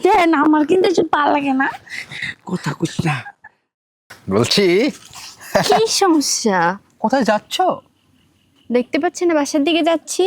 দেন, আমার কিন্তু একটু ভালো লাগে না। কথা কইস না। বলছি কি সমস্যা? কোথায় যাচ্ছ? দেখতে পাচ্ছেন না বাসার দিকে যাচ্ছি।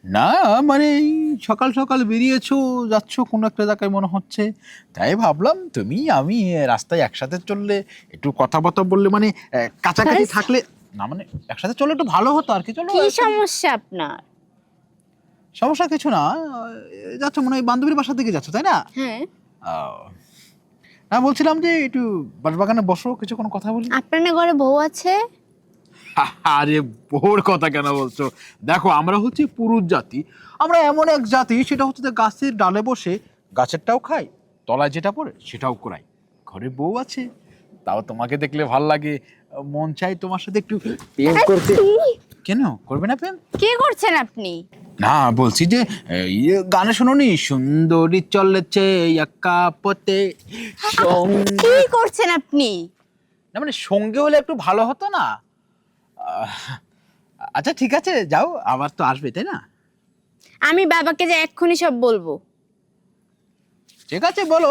না মানে এই সকাল সকাল বেরিয়েছো, যাচ্ছ কোনো একটা জায়গায় মনে হচ্ছে, তাই ভাবলাম তুমি আমি রাস্তায় একসাথে চললে একটু কথাবার্তা বললে মানে কাছাকাছি ব্যাস। থাকলে না মানে একসাথে চললে একটু ভালো হতো আর কি। চলো কি সমস্যা আপনার? সমস্যা কিছু না, যাচ্ছ মনে হয় বান্ধবীর বাসার দিকে যাচ্ছ তাই না? হ্যাঁ। না বলছিলাম যে একটু বাগানে বসো, কিছু কোনো কথা বলি। আপনার না ঘরে বউ আছে? আরে বউর কথা কেন বলছো? দেখো আমরা হচ্ছে পুরুষ জাতি, আমরা এমন এক জাতি সেটা হচ্ছে যে গাছের ডালে বসে গাছেরটাও খাই, তলায় যেটা পড়ে সেটাও করাই। ঘরে বউ আছে, তাও তোমাকে দেখলে ভাল লাগে, মন চাই তোমার সাথে একটু প্রেম করতে। কেন করবে না প্রেম? কি করছেন আপনি? না বলছি যে গানে শোনোনি, সুন্দরী চলেছে একা পথে কি করছেন আপনি? না মানে সঙ্গে হলে একটু ভালো হতো না? আচ্ছা ঠিক আছে যাও, আবার তো আসবে তাই না? আমি বাবাকে যে এক্ষুনি সব বলবো। ঠিক আছে বলো,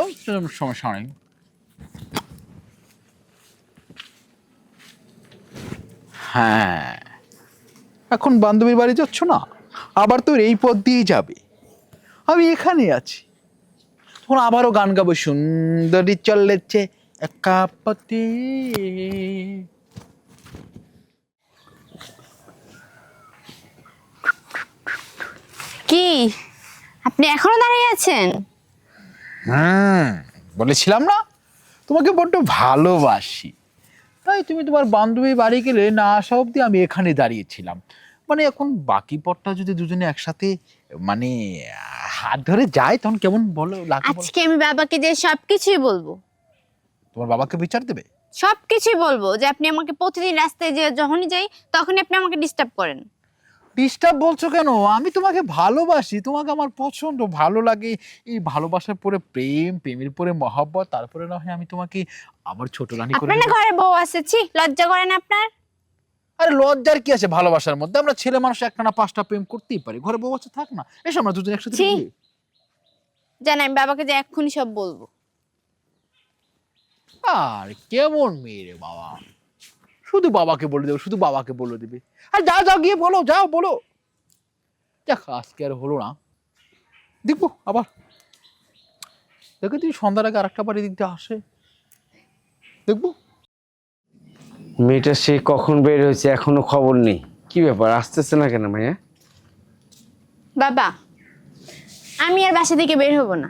সমস্যা নেই। হ্যাঁ এখন বান্ধবীর বাড়ি যাচ্ছ না, আবার তোর এই পথ দিয়ে যাবে, আমি এখানে আছি, তখন আবারও গান গাবো, সুন্দরী চলেছে একা পথে। কি আপনি এখনো দাঁড়িয়ে আছেন? বলেছিলাম না তোমাকে বড্ড ভালোবাসি, তাই তুমি তোমার বান্ধবী বাড়ি গেলে না আসা অবধি আমি এখানে দাঁড়িয়েছিলাম। মানে এখন বাকি পথটা যদি দুজনে একসাথে মানে হাত ধরে যায় তখন কেমন বলো লাগে বলো? আজকে আমি বাবাকে যে সবকিছুই বলবো। তোমার বাবাকে বিচার দেবে? সবকিছুই বলবো যে আপনি আমাকে প্রতিদিন রাস্তায় যে যখনই যাই তখনই আপনি আমাকে ডিস্টার্ব করেন। ডিস্টার্ব বলছো কেন? আমি তোমাকে ভালোবাসি, তোমাকে আমার পছন্দ, ভালো লাগে। এই ভালোবাসার পরে প্রেম, প্রেমের পরে মহব্বত, তারপরে না হয় আমি তোমাকে আমার ছোট রানী করে আপনার না দেব। ঘরে বউ আছে, ছি লজ্জা করে না আপনার? আরে লজ্জার কি আছে ভালোবাসার মধ্যে? আমরা ছেলে মানুষ একটা না পাঁচটা প্রেম করতেই পারি, ঘরে বউ আছে থাক না, এসো আমরা দুজন একসাথে ছি। বিয়ে। জান আমি বাবাকে যে এক্ষুনি সব বলবো। আর কেমন মেয়ে রে বাবা, শুধু বাবাকে বলে দেবে, শুধু বাবাকে বলে দেবে। আর যাও যাও গিয়ে বলো, যাও বলো। দেখ আজকে আর হলো না, দেখবো আবার, দেখে তুই সন্ধ্যার আগে আরেকটা বাড়ি দিক দিয়ে আসে, দেখবো। মেয়েটা সে কখন বের হয়েছে এখনো খবর নেই, কি ব্যাপার আসতেছে না কেন মাইয়া? বাবা আমি আর বাসা থেকে বের হব না।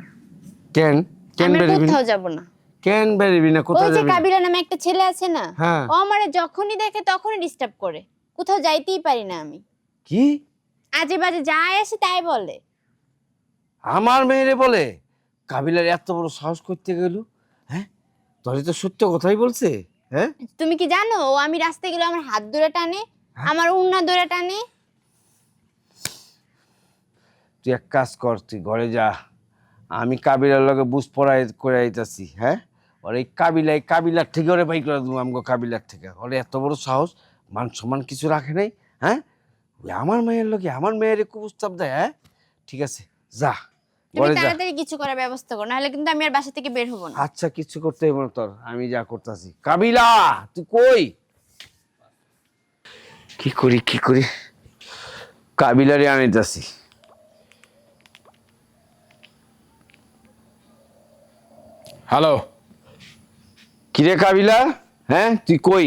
কেন কেন আমি আর বেরবি না? কোথাও যাব না। কেন বেরবি না? ওই কোথায় যে যাবি? কাবিলা নামে একটা ছেলে আছে না, হ্যাঁ। ও আমারে যখনই দেখে তখনই ডিস্টার্ব করে, কোথাও যাইতেই পারি না আমি। কি আজে বাজে যাই আসে তাই বলে। আমার মেয়েরে বলে? কাবিলার এত বড় সাহস করতে গেল? হ্যাঁ তোরে তো সত্য কথাই বলছে। হ্যাঁ তুমি কি জানো ও আমি রাস্তায় গেলে আমার হাত ধরে টানে, আমার উন্না ধরে টানে। তুই এক কাজ কর, তুই ঘরে যা, আমি কাবিলার লগে বুঝ পড়াই করে আইতাছি। হ্যাঁ ওর এই কাবিলার থেকে ওরে বাই করে দেবো, আমগো কাবিলার থেকে। ওরে এত বড় সাহস, মান সম্মান কিছু রাখে নাই। হ্যাঁ ওই আমার মেয়ের লগে আমার মেয়ের কুপ্রস্তাব দেয়। হ্যাঁ ঠিক আছে যা তুমি ঘরে যা। তাড়াতাড়ি কিছু করার ব্যবস্থা করো, নাহলে কিন্তু আমি আর বাসা থেকে বের হব না। আচ্ছা কিছু করতে হইব না তোর, আমি যা করতেছি। কাবিলা তুই কই? কি করি কাবিলারে আনাইতাছি। হ্যালো, কিরে কাবিলা, হ্যাঁ তুই কই?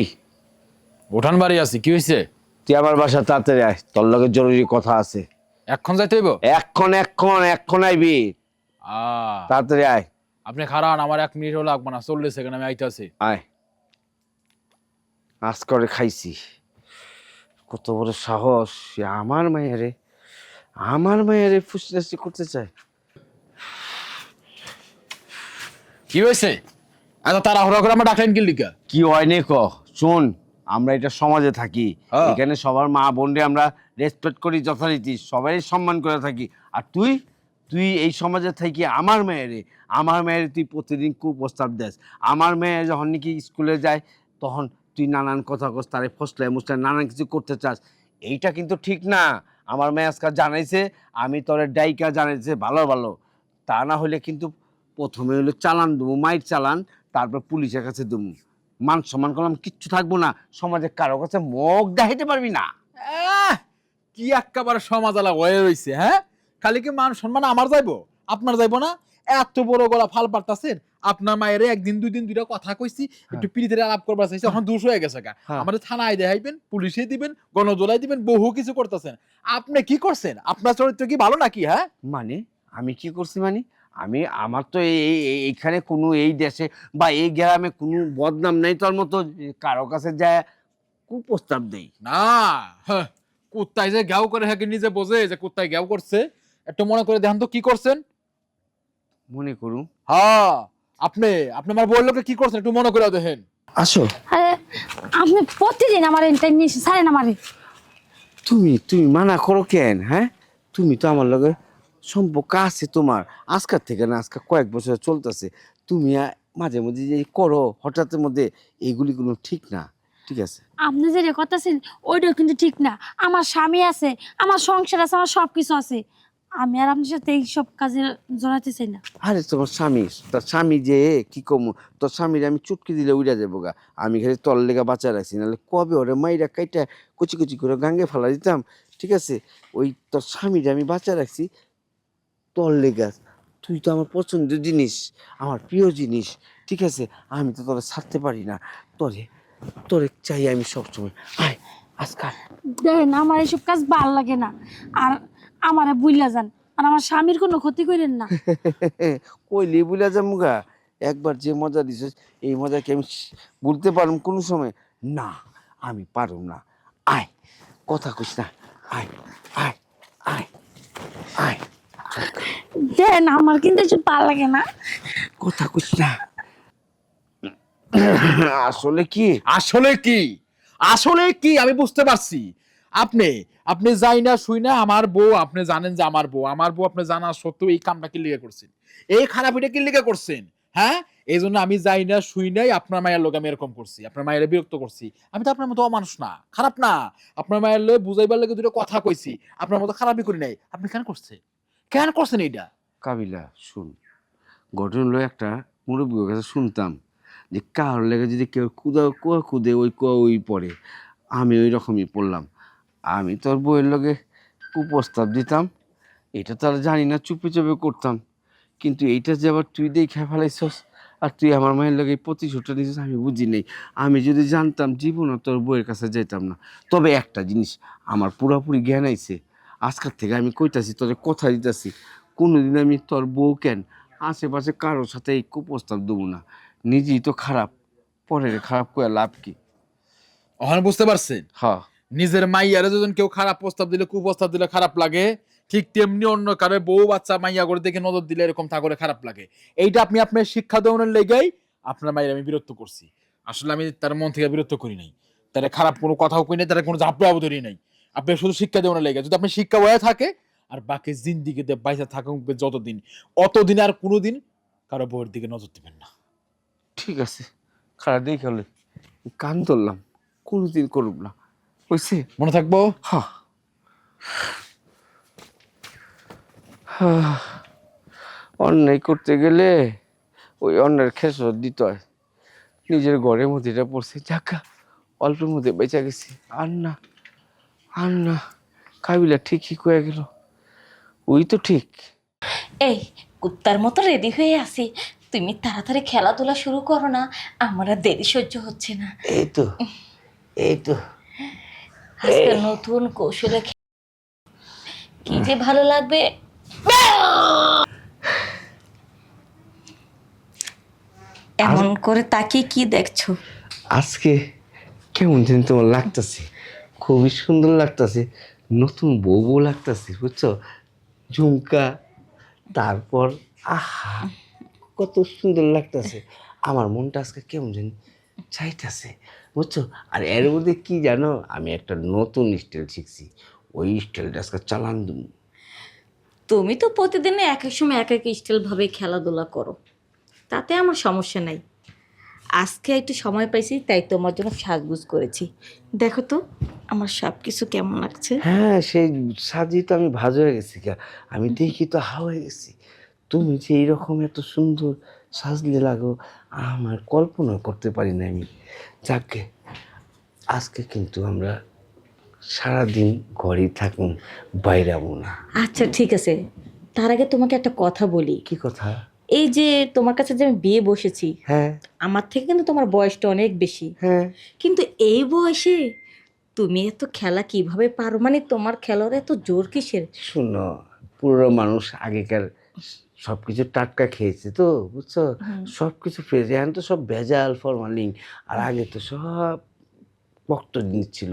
উঠান বাড়ি আছি, কি হয়েছে? তুই আমার বাসা তাড়াতাড়ি আয়, তোর লগে জরুরি কথা আছে। এখন যাইতে হইব? এক্ষণ আইবি, তাড়াতাড়ি আয়। আপনি খারান, আমার 1 মিনিটও লাগবে না, 40 সেকেন্ড আমি আইতাছি। আয় আজ করে খাইছি, কত বড় সাহস! সে আমার মেয়েরে ফুসলাসি করতে চায়। কি হয়েছে এত তাড়াহুড়া করে আমার ডাকলেন কি লিখা? কি হয় নে ক শোন, আমরা এটা সমাজে থাকি, এখানে সবার মা বোনরে আমরা রেসপেক্ট করি যথারীতি, সবাই সম্মান করে থাকি। আর তুই তুই এই সমাজে থাকি আমার মেয়েরে তুই প্রতিদিন কুপ্রস্তাব দেস। আমার মেয়ে যখন নাকি স্কুলে যায় তখন তুই নানান কথা কস, তারে ফসলে মুসলে নানান কিছু করতে চাস, এইটা কিন্তু ঠিক না। আমার মেয়ে আজকাল জানাইছে, আমি তোরে ডাইকা জানাইছে ভালো ভালো, তা না হলে কিন্তু প্রথমে হলো চালান দেবো, মাইর চালান, তারপর পুলিশের কাছে দেবো। মান সম্মান করলাম কিচ্ছু থাকবো না, সমাজে কারো কাছে মুখ দেখাইতে পারবি না। আহ, কি একেবারে সমাজ আলা হয়ে রইছে, হ্যাঁ? খালি কি মান সম্মান আমার যাইবো, আপনার যাইবো না? এত বড় গলা ফাল পারতাছেন। আপনার মায়ের একদিন দুই দিন দুইটা কথা কইছি, একটু পিড়িতে আলাপ করবার চাইছি, এখন দুশ হয়ে গেছে গা। আমাদের থানায় দেখাইবেন, পুলিশে দিবেন, গণজোলাই দিবেন, বহু কিছু করতেছেন। আপনি কি করছেন? আপনার চরিত্র কি ভালো নাকি? হ্যাঁ, মানে আমি কি করছি? মানে আমি, আমার তো এইখানে কোনো, এই দেশে বা এই গ্রামে কোনো বদনাম নেই তোর মতো কারো কাছে যায় কুপ্রস্তাব দেই না। হ্যাঁ, কুত্তায় যে গ্যাও করে, হ্যাঁ নিজে বোঝে যে কুত্তায় গ্যাও করছে। একটু মনে করে দেখেন তো কি করছেন। মনে করুন। হ্যাঁ, আপনি আমার বড় লোকে কি করছেন একটু মনে করে দেখেন। আসো। আরে আপনি প্রতিদিন আমার টাইম নিয়ে ছাড়েন আমারে। তুমি তুমি মানা করো কেন? হ্যাঁ, তুমি তো আমার লগে সম্পর্ক আছে তোমার, আজকার থেকে না, আজকাল কয়েক বছর চলতেছে। তুমি মাঝে মাঝে যে করো হঠাৎের মধ্যে, এইগুলি কোনো ঠিক না। ঠিক আছে, আপনি যেটা করতেছেন ওইটাও কিন্তু ঠিক না। আমার স্বামী আছে, আমার সংসার আছে, আমার সব কিছু আছে। আমি আর আপনার সাথে এইসব কাজে জড়াতে চাই না। আরে তোমার স্বামী, তোর স্বামী যে কি কমু, তোর স্বামীর আমি চুটকি দিলে উড়া যাবো গা। আমি খালি তল লেগা বাঁচা রাখছি, নাহলে কবে ওরে মাইরা কাইটা কুচি কুচি করে গাঙ্গে ফেলা দিতাম। ঠিক আছে, ওই তোর স্বামীর আমি বাঁচা রাখছি তল লেগা। তুই তো আমার পছন্দের জিনিস, আমার প্রিয় জিনিস। ঠিক আছে, আমি তো তোরে ছাড়তে পারি না। তোরে তোরে চাই আমি সবসময়। আয় আজকাল। দেখেন আমার এইসব কাজ ভাল লাগে না। আর আমারে বুইলা যান, আর আমার স্বামীর কোনো ক্ষতি করেন না। কইলি বুলা যামুগা, একবার যে মজা দিছিস এই মজা কি আমি বলতে পারুম কোনো সময়? না, আমি পারুম না। আয়, কথা কইস না। আয় আয় আয় আয়, দেখেন আমার কিন্তু এইসব ভাল লাগে না। কথা কইস না। আসলে কি? আসলে কি? আসলে কি আমি বুঝতে পারছি। আপনি আপনি যাই না শুই না আমার বউ, আপনি জানেন যে আমার বউ, আপনি জানা সত্ত্বেও এই কামটা কি লিগে করছেন, এই খারাপ এটা কি লিগে করছেন? হ্যাঁ, এই জন্য আমি যাই না শুই নাই, আপনার মায়ের লোক আমি এরকম করছি, আপনার মায়ের বিরক্ত করছি। আমি তো আপনার মতো অমানুষ না, খারাপ না। আপনার মায়ের লোক বুঝাইবার লাগে দুটো কথা কইছি, আপনার মতো খারাপই করি নাই। আপনি কেন করছেন, কেন করছেন এইটা? কাবিলা শুন, ঘটনা হলো একটা মুরব্বীর কাছে শুনতাম যে কারোর লেগে যদি কেউ কুয়া কুদে ওই কুয়া ওই পড়ে। আমি ওই রকমই পড়লাম। আমি তোর বইয়ের লগে কুপ্রস্তাব দিতাম, এটা তো আর জানি না, চুপে চুপে করতাম। কিন্তু এইটা যে আবার তুই দেখে ফেলাইছস, আর তুই আমার মায়ের লগে প্রতিশোধটা নিছিস, আমি বুঝি নেই। আমি যদি জানতাম জীবনও তোর বইয়ের কাছে যেতাম না। তবে একটা জিনিস আমার পুরাপুরি জ্ঞান আইছে, আজকের থেকে আমি কইতাছি, তোরে কথা দিতেছি, কোনোদিন আমি তোর বউ কেন আশেপাশে কারোর সাথে এই কুপ্রস্তাব দেবো না। নিজেই তো খারাপ, পরের খারাপ করে লাভ কি? ওখানে বুঝতে পারছেন? হ্যাঁ, নিজের মাইয়ারে যখন কেউ খারাপ প্রস্তাব দিলে, কুপ্রস্তাব দিলে খারাপ লাগে, ঠিক তেমনি অন্য কারো বউ বাচ্চা মাইয়া করে দেখে নজর দিলে এরকম তা করে খারাপ লাগে। এইটা আপনি আপনার শিক্ষা দেওয়ার লেগেই আপনার মায়ের আমি বিরক্ত করছি। আসলে আমি তার মন থেকে বিরক্ত করি নাই, তারা খারাপ কোনো কথাও কই নাই, তারা কোনো ঝাপড়াও ধরি নাই। আপনি শুধু শিক্ষা দেওয়ার লেগে, যদি আপনি শিক্ষা হয়ে থাকে আর বাকি জিন্দিগিতে বাইসা থাকুক যতদিন, অতদিন আর কোনোদিন কারো বউয়ের দিকে নজর দিবেন না। ঠিক আছে, খারাপ দেখে হলে কান ধরলাম, কোনোদিন করুক না, হয়েছে? মনে থাকবো? হ্যাঁ। অন্যায় করতে গেলে ওই অন্যের খেসর দিতে হয়। নিজের ঘরের মধ্যে এটা পড়ছে, যাকা অল্পের মধ্যে বেঁচে গেছি। আর না, আর না, কাবিলা ঠিকই কয়ে গেল, ওই তো ঠিক। এই কুত্তার মতো রেডি হয়ে আছি, তুমি তাড়াতাড়ি খেলাধুলা শুরু করো না, আমার আর দেরি সহ্য হচ্ছে না। এই তো, এই তো, আজকে নতুন কৌশলে কি যে ভালো লাগবে। এমন করে তাকিয়ে কি দেখছো? আজকে কেমন যেন তোমার লাগতেছে, খুবই সুন্দর লাগতেছে, নতুন বউ বউ লাগতেছে, বুঝছো? ঝুমকা, তারপর আহা কত সুন্দর লাগতেছে। আমার মনটা আজকে কেমন যেন চাইতেছে, বুঝছো? আর এর মধ্যে কি জানো, আমি একটা নতুন স্টাইল শিখছি, ওই স্টাইলটা আজকে চালান দেবো। তুমি তো প্রতিদিন এক এক সময় এক এক স্টাইলভাবে খেলাধুলা করো, তাতে আমার সমস্যা নাই। আজকে একটু সময় পাইছি তাই তোমার জন্য সাজগুজ করেছি। দেখো তো আমার সব কিছু কেমন লাগছে। হ্যাঁ, সেই সাজিয়ে তো আমি ভাজ হয়ে গেছি, আমি দেখি তো হা হয়ে গেছি। তুমি যে এইরকম এত সুন্দর সাজলে লাগো আমার কল্পনা করতে পারি না আমি। যাকে আজকে কিন্তু আমরা সারাদিন ঘরেই থাকুন, বাইরাবো না। আচ্ছা ঠিক আছে, তার আগে তোমাকে একটা কথা বলি। কি কথা? এই যে তোমার কাছে যে আমি বিয়ে বসেছি, হ্যাঁ আমার থেকে কিন্তু তোমার বয়সটা অনেক বেশি, হ্যাঁ। কিন্তু এই বয়সে তুমি এত খেলা কিভাবে পারো? মানে তোমার খেলার এত জোর কিসের? শুনো, পুরো মানুষ আগেকার সবকিছু টাটকা খেয়েছে তো, বুঝছো? সবকিছু ফ্রেশ, এখন তো সব ভেজাল ফরমালিন। আর আগে তো সব পক্ত জিনিস ছিল,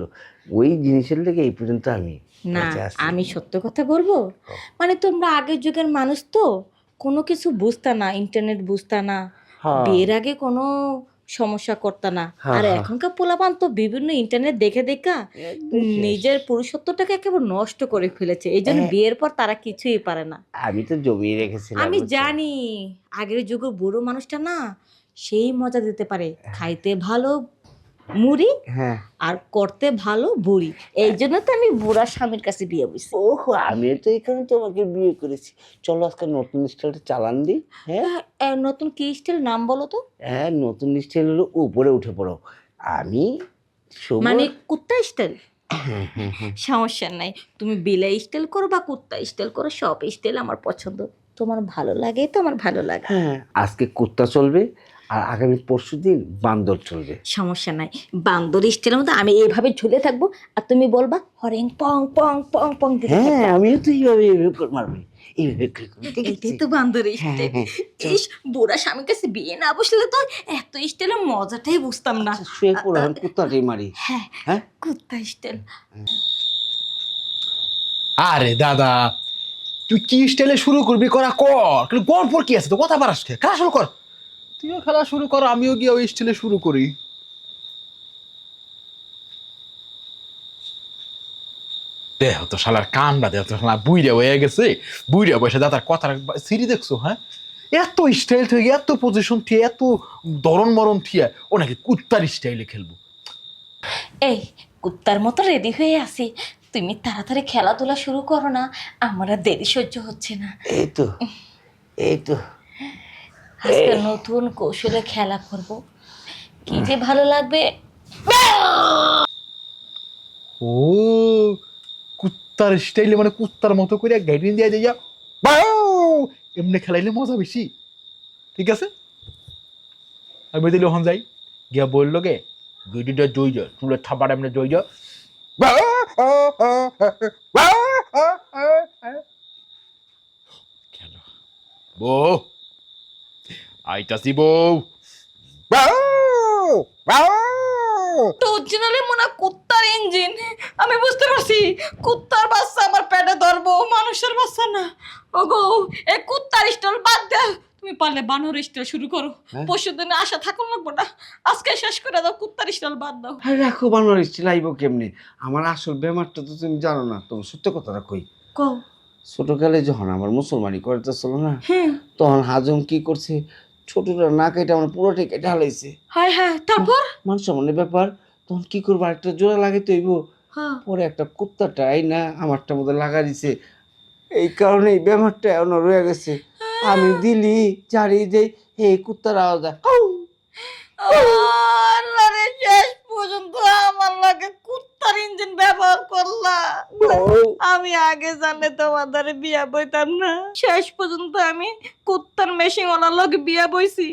ওই জিনিসের লেগে এই পর্যন্ত আমি না, বেঁচে আছি। আমি সত্য কথা বলবো, মানে তোমরা আগের যুগের মানুষ তো কোনো কিছু বুঝতা না, ইন্টারনেট বুঝতা না, হ্যাঁ। বিয়ের আগে কোনো সমস্যা করতা না। হ্যাঁ, আর হ্যাঁ। এখনকার পোলাপান তো বিভিন্ন ইন্টারনেট দেখে দেখা একদম শেষ। নিজের পুরুষত্বটাকে একেবারে নষ্ট করে ফেলেছে। এই জন্য হ্যাঁ। বিয়ের পর তারা কিছুই পারে না। আমি তো জমিয়ে রেখেছিলাম, আমি বুঝছো? জানি আগের যুগের বুড়ো মানুষটা না সেই মজা দিতে পারে, খাইতে ভালো মুড়ি হ্যাঁ। আর করতে ভালো বুড়ি। এই জন্য তো আমি বুড়া স্বামীর কাছে বিয়ে বসছি। ওহো, আমি তো এখানে তোমাকে বিয়ে করেছি। চলো আজকে নতুন স্টাইলটা চালান দিই। হ্যাঁ নতুন কি স্টাইল নাম বলো তো? হ্যাঁ, নতুন স্টাইল হলো উপরে উঠে পড়ো। আমি শোবো। মানে কুত্তা স্টাইল? হ্যাঁ, হ্যাঁ, হ্যাঁ। সমস্যা নাই, তুমি বিলাই স্টাইল করো বা কুত্তা স্টাইল করো, সব স্টাইল আমার পছন্দ। তোমার ভালো লাগে তো আমার ভালো লাগে। হ্যাঁ, আজকে কুত্তা চলবে আর আগামী পরশুদিন বান্দর চলবে। সমস্যা নাই, বান্দর স্টাইলের মধ্যে আমি এইভাবে ঝুলে থাকবো আর তুমি বলবা হরেং পং পং পং পং দিতে হ্যাঁ, থাকবা। আমিও তো এইভাবে করে মারবি, এইভাবে করে করে, ঠিক আছে? এটাই তো বান্দর হ্যাঁ, স্টাইল। হ্যাঁ, চল। ইস, বুড়া স্বামীর কাছে বিয়ে না বসলে তো এত স্টাইলের মজাটাই বুঝতাম না। আচ্ছা, শুয়ে পড়ো, আমি কুত্তাটাই মারি। হ্যাঁ, হ্যাঁ। কুত্তা স্টাইল। আরে দাদা, তুই কি স্টাইলে শুরু করবি করা কর, কিন্তু গল্প কি আছে তো, কথা পারাস খেয়ে খেলা শুরু কর। তুইও খেলা শুরু কর, আমিও গিয়ে ওই স্টাইলে শুরু করি। দেহ তো শালার কামড়া, দেহ তো শালা বুইড়া হয়ে গেছে, বুইড়া বসে দাদার কথা সিঁড়ি দেখছো? হ্যাঁ, এত স্টাইল থেকে, এত পজিশন থিয়ে, এত দরন মরণ থিয়া ও নাকি কুত্তার স্টাইলে খেলবো। এই কুত্তার মতো রেডি হয়ে আসি, তুমি তাড়াতাড়ি খেলাধুলা শুরু করো না, আমার আর দেরি সহ্য হচ্ছে না। এই তো, এই তো। আজকে নতুন কৌশলে খেলা করব, কি যে ভালো লাগবে। ও কুত্তার স্টাইলে, মানে কুত্তার মতো করে গাইডিং দিয়ে দিয়ে এমনি খেলাইলে মজা বেশি। ঠিক আছে, আমি দিলে ওখান যাই গিয়া বললো গে গিডিটা জই যা, চুলের থাপার এমনি জই যা। খেলো বউ, আইতাছি বউ। তো অরিজিনালি মনে হয় কুত্তার ইঞ্জিন, আমি বুঝতে পারছি। কুত্তার বাচ্চা আমার পেটে ধরবো, মানুষের বাচ্চা না। ওগো, এই কুত্তার স্টাইল বাদ দে, তুমি পারলে বানর স্টাইল শুরু করো। পরশুদিনে আশা থাকুন লাগবো না, আজকে শেষ করে দাও, কুত্তার স্টাইল বাদ দাও। আরে রাখো, বানর স্টাইল আইব কেমনে? আমার আসল বেমারটা তো তুমি জানো না। তোমার সত্য কথাটা কই, কও। ছোটকালে যখন আমার মুসলমানি করতেছিল না, তখন হাজম কি করছে, ছোটটা না কেটে আমার পুরোটাই কেটে হালাইছে। হায় হায়, তারপর? মানুষ সামনে ব্যাপার, তখন কি করবো, একটা জোড়া লাগাইতে হইব। হ্যাঁ। পরে একটা কুত্তাটা না আমারটা মধ্যে লাগা দিছে, এই কারণে এই বেমারটা এখনো রয়ে গেছে। আমি দিলি ঝাড়ি দেই, এই কুত্তার আওয়াজ হয়, হাউ। আরে শেষ পর্যন্ত আমার লাগে কুত্তার ইঞ্জিন ব্যবহার করলা। আমি আগে জানলে তোমাদের বিয়া বইতাম না, শেষ পর্যন্ত আমি কুত্তার মেশিন ওনার লগে বিয়া বইছি।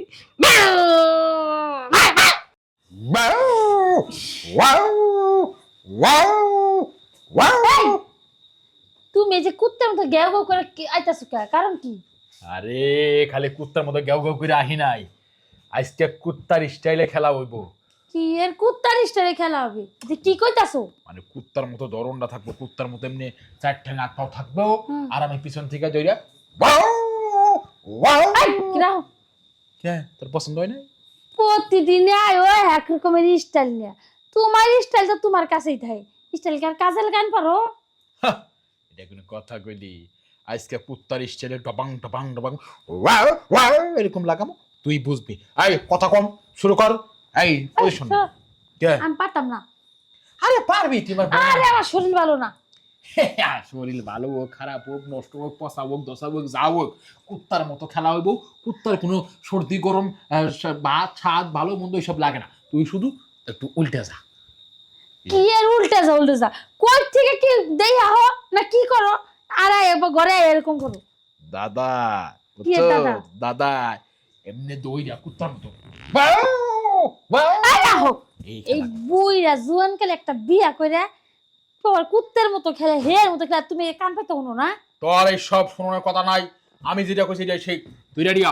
তুমি এই যে কুত্তার মতো গ্যাও গ্যাও করে আইতাছো কে, কারণ কি? আরে খালি কুত্তার মতো গাও গাও করে আহি নাই, আজকে কুত্তার স্টাইলে খেলা হইব। কি এর কুত্তার স্টাইলে খেলা হবে? যে কি কইতাছো? মানে কুত্তার মতো দরনটা থাকবো, কুত্তার মতো এমনি চার ঠ্যাং আট পাও থাকবো, আর আমি পিছন থেকে জইরা কি রাও? কে তোর পছন্দ হয় না? প্রতিদিন আয় ওই এক রকমের স্টাইল নিয়ে, তোমার স্টাইল তো তোমার কাছেই থাকে, স্টাইল কার কাজে লাগান পারো? এটা কোনো কথা কইলি? আজকে কুত্তার স্টাইলে ডবাং ডবাং ডবাং ওয়াও ওয়াও এরকম লাগামো, তুই বুঝবি। এই কথা কম, শুরু কর। এই পজিশন কে? আমি পারতাম না। আরে পারবি তুই। আরে আমার শরীর ভালো না। শরীর ভালো হোক খারাপ হোক নষ্ট হোক পচা হোক দশা হোক যা হোক কুত্তার মতো খেলা হইব। কুত্তার কোনো সর্দি গরম ভাত ছাদ ভালো মন্দ এইসব লাগে না, তুই শুধু একটু উল্টে যা। কি আর উল্টা যা কই থেকে কি দেই আহ না কি করো আর এবার ঘরে এরকম করো। দাদা কি এর দাদা? দাদা এমনি দইরা কুত্তার মতো আরে আহ এই এই খেলা। বুইরা জুয়ান কালে একটা বিয়া কইরা তোর কুত্তের মতো খেলে হের মতো খেলে তুমি কান পাইতে হনো না। তোর এই সব শোনার কথা নাই, আমি যেটা কইছি এটাই সেই। তুই রেডি হ।